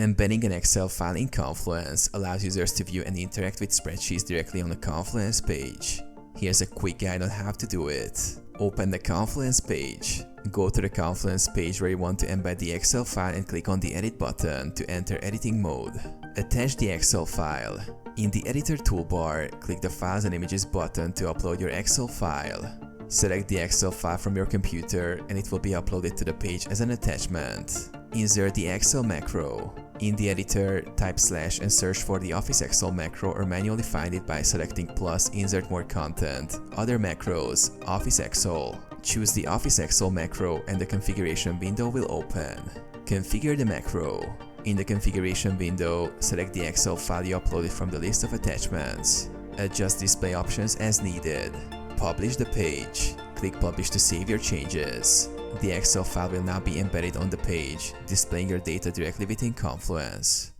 Embedding an Excel file in Confluence allows users to view and interact with spreadsheets directly on the Confluence page. Here's a quick guide on how to do it. Open the Confluence page. Go to the Confluence page where you want to embed the Excel file and click on the Edit button to enter editing mode. Attach the Excel file. In the Editor toolbar, click the Files and Images button to upload your Excel file. Select the Excel file from your computer and it will be uploaded to the page as an attachment. Insert the Excel macro. In the editor, type / and search for the Office Excel macro or manually find it by selecting + Insert More Content, Other Macros, Office Excel. Choose the Office Excel macro and the configuration window will open. Configure the macro. In the configuration window, select the Excel file you uploaded from the list of attachments. Adjust display options as needed. Publish the page. Click Publish to save your changes. The Excel file will now be embedded on the page, displaying your data directly within Confluence.